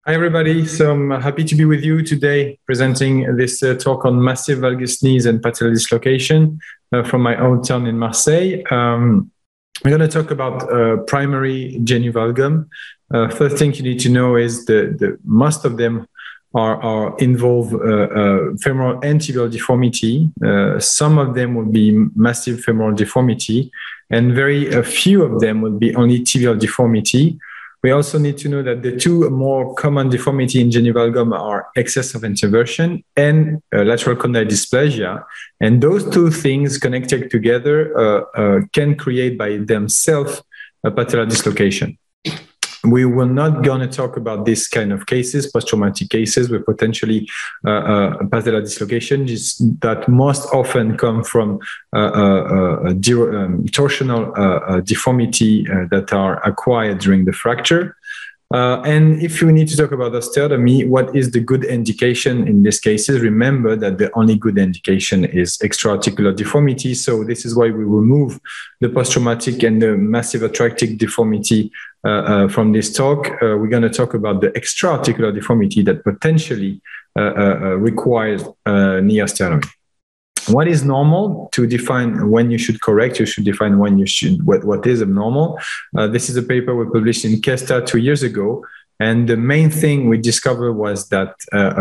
Hi, everybody. So I'm happy to be with you today presenting this talk on massive valgus knees and patellar dislocation from my own town in Marseille. We're going to talk about primary genu-valgum. First thing you need to know is that most of them are involve femoral and tibial deformity. Some of them will be massive femoral deformity, and very few of them will be only tibial deformity. We also need to know that the two more common deformity in genu-valgum are excess of introversion and lateral condyle dysplasia. And those two things connected together can create by themselves a patellar dislocation. We will not going to talk about this kind of cases, post-traumatic cases with potentially patellar dislocation that most often come from torsional deformity that are acquired during the fracture. And if you need to talk about osteotomy, what is the good indication in these cases? Remember that the only good indication is extra-articular deformity. So this is why we remove the post-traumatic and the massive attractive deformity from this talk. We're going to talk about the extra-articular deformity that potentially requires knee osteotomy. What is normal? To define when you should correct, you should define when you should, what is abnormal. This is a paper we published in Kesta 2 years ago. And the main thing we discovered was that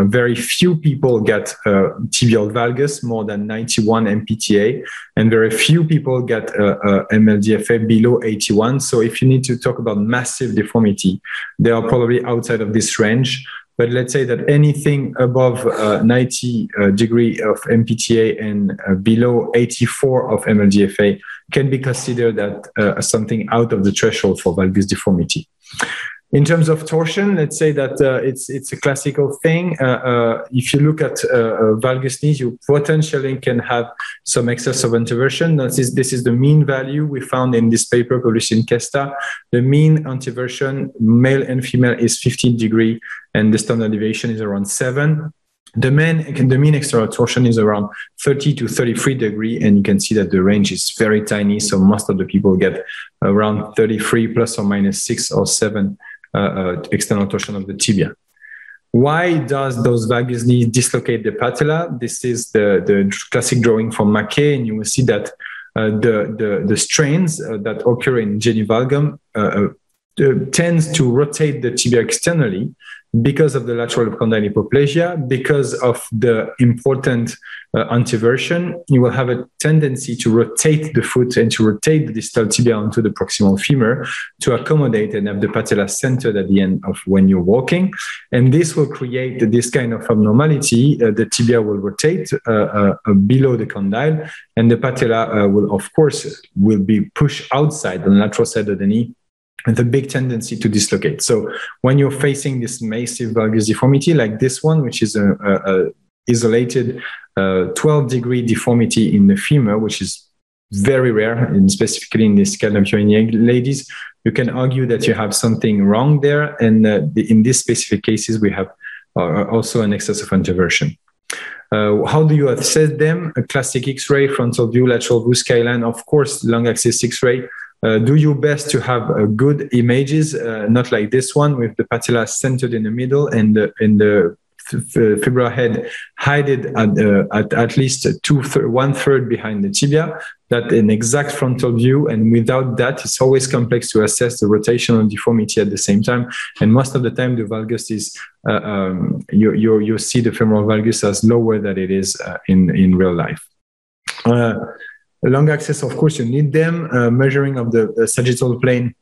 very few people get tibial valgus, more than 91 MPTA, and very few people get MLDFA below 81. So if you need to talk about massive deformity, they are probably outside of this range. But let's say that anything above 90 degree of MPTA and below 84 of MLDFA can be considered that something out of the threshold for valgus deformity. In terms of torsion, let's say that it's a classical thing. If you look at valgus knees, you potentially can have some excess of anteversion. This is the mean value we found in this paper published in Kesta. The mean anteversion, male and female, is 15 degree, and the standard deviation is around 7. The mean external torsion is around 30 to 33 degree, and you can see that the range is very tiny. So most of the people get around 33 plus or minus 6 or 7 external torsion of the tibia. Why does those valgus knees dislocate the patella? This is the classic drawing from Mackay, and you will see that the strains that occur in genu-valgum tends to rotate the tibia externally because of the lateral condyle hypoplasia, because of the important anteversion. You will have a tendency to rotate the foot and to rotate the distal tibia onto the proximal femur to accommodate and have the patella centered at the end of when you're walking. And this will create this kind of abnormality. The tibia will rotate below the condyle, and the patella will, of course, will be pushed outside on the lateral side of the knee, and a big tendency to dislocate. So when you're facing this massive valgus deformity like this one, which is a isolated 12-degree deformity in the femur, which is very rare, and specifically in this kind of young ladies, you can argue that you have something wrong there. And in these specific cases, we have also an excess of anteversion. How do you assess them? A classic X-ray, frontal view, lateral view, skyline, of course, long axis X-ray. Do your best to have good images, not like this one with the patella centered in the middle and the fibula head hidden at least 1/3 behind the tibia. That an exact frontal view, and without that, it's always complex to assess the rotational deformity at the same time. And most of the time, the valgus is you see the femoral valgus as lower than it is in real life. Long axis, of course, you need them. Measuring of the sagittal plane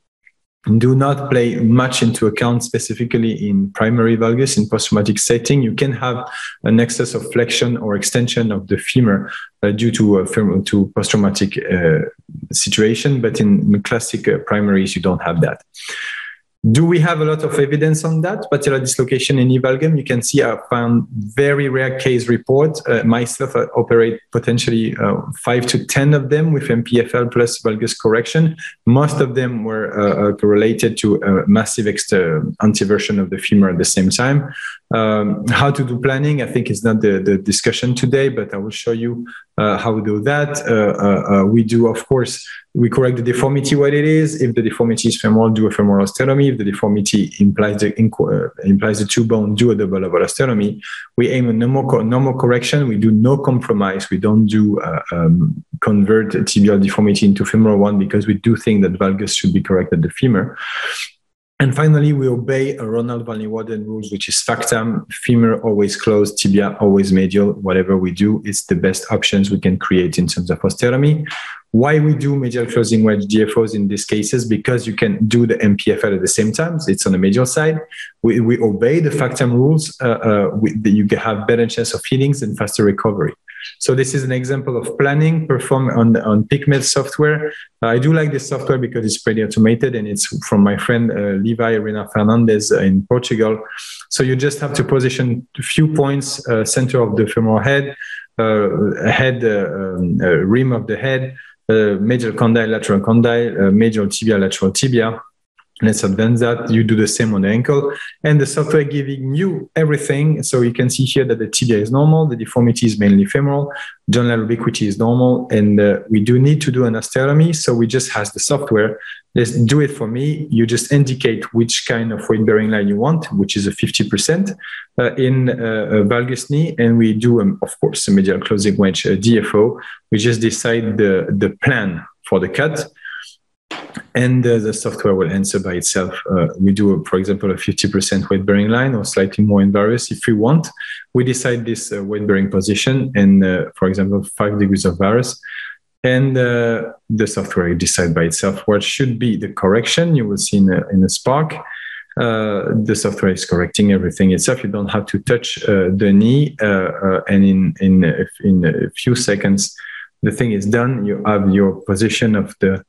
do not play much into account, specifically in primary valgus. In post-traumatic setting, you can have an excess of flexion or extension of the femur due to post-traumatic situation, but in classic primaries, you don't have that. Do we have a lot of evidence on that? Patellar dislocation in knee valgum, you can see I found very rare case reports. Myself, I operate potentially 5 to 10 of them with MPFL plus valgus correction. Most of them were related to massive anteversion of the femur at the same time. How to do planning, I think is not the discussion today, but I will show you How we do that? We do, of course, we correct the deformity what it is. If the deformity is femoral, do a femoral osteotomy. If the deformity implies the two bone, do a double level osteotomy. We aim at normal correction. We do no compromise. We don't do convert tibial deformity into femoral one, because we do think that valgus should be corrected at the femur. And finally, we obey a Ronald van Leeuwarden rules, which is FACTAM: femur always closed, tibia always medial. Whatever we do, it's the best options we can create in terms of osteotomy. Why we do medial closing wedge DFOs in these cases? Because you can do the MPFL at the same time. So it's on the medial side. We obey the FACTAM rules. You have better chance of healings and faster recovery. So this is an example of planning performed on PicMed software. I do like this software because it's pretty automated, and it's from my friend Levi Reina Fernandez in Portugal. So you just have to position a few points, center of the femoral head, rim of the head, medial condyle, lateral condyle, medial tibia, lateral tibia. Let's advance that. You do the same on the ankle, and the software giving you everything. So you can see here that the tibia is normal, the deformity is mainly femoral, joint ubiquity is normal, and we do need to do an osteotomy. So we just ask the software, let's do it for me. You just indicate which kind of weight-bearing line you want, which is a 50% in valgus knee, and we do, of course, a medial closing wedge DFO. We just decide the plan for the cut. And the software will answer by itself. We do, for example, a 50% weight-bearing line, or slightly more in varus if we want. We decide this weight-bearing position, and for example, 5 degrees of varus. And the software decides by itself what should be the correction. You will see in a Spark. The software is correcting everything itself. You don't have to touch the knee, and in a few seconds, the thing is done. You have your position of the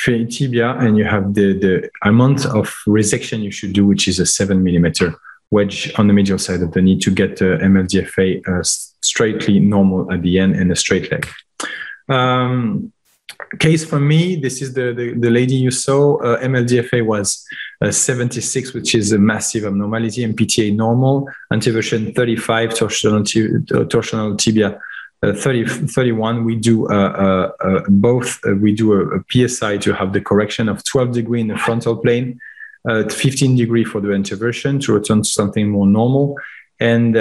tibia, and you have the amount of resection you should do, which is a 7 millimeter wedge on the medial side of the knee to get MLDFA straightly normal at the end and a straight leg. Case for me, this is the lady you saw. MLDFA was 76, which is a massive abnormality, and PTA normal, anteversion 35, torsional tibia 31. We do both. We do a PSI to have the correction of 12 degree in the frontal plane, 15 degree for the anteversion to return to something more normal. And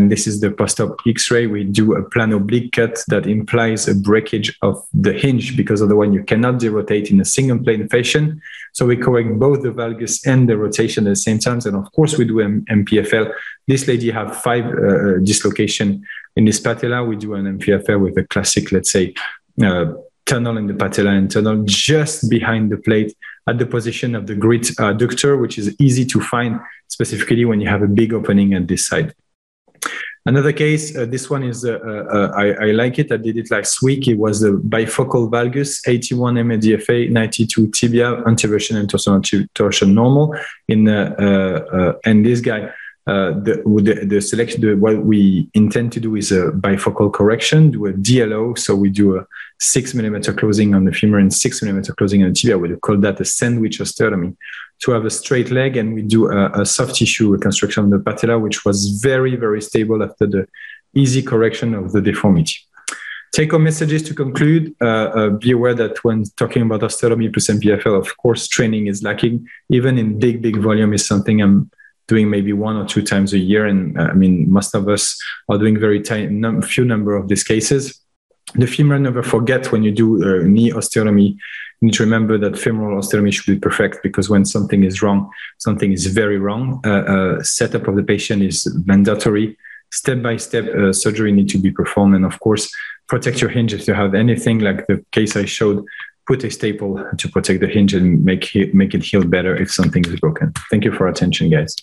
this is the post-op X-ray. We do a plan oblique cut that implies a breakage of the hinge, because otherwise you cannot derotate in a single plane fashion. So we correct both the valgus and the rotation at the same time. And of course we do MPFL. This lady have 5 dislocation in this patella. We do an MPFL with a classic, let's say, tunnel in the patella and tunnel just behind the plate at the position of the grit adductor, which is easy to find, specifically when you have a big opening at this side. Another case, this one is, I like it. I did it last week. It was the bifocal valgus, 81 MLDFA, 92 tibia, anteversion and torsion normal. And this guy, the selection, what we intend to do is a bifocal correction, do a DLO. So we do a 6 millimeter closing on the femur and 6 millimeter closing on the tibia. We call that a sandwich osteotomy to have a straight leg. And we do a soft tissue reconstruction of the patella, which was very, very stable after the easy correction of the deformity. Take-home messages to conclude. Be aware that when talking about osteotomy plus MPFL, of course, training is lacking. Even in big volume is something I'm doing maybe 1 or 2 times a year. And I mean, most of us are doing very few number of these cases. The femur, never forget when you do knee osteotomy, you need to remember that femoral osteotomy should be perfect, because when something is wrong, something is very wrong. Setup of the patient is mandatory. Step-by-step surgery need to be performed. And of course, protect your hinge. If you have anything like the case I showed, put a staple to protect the hinge and make it heal better if something is broken. Thank you for your attention, guys.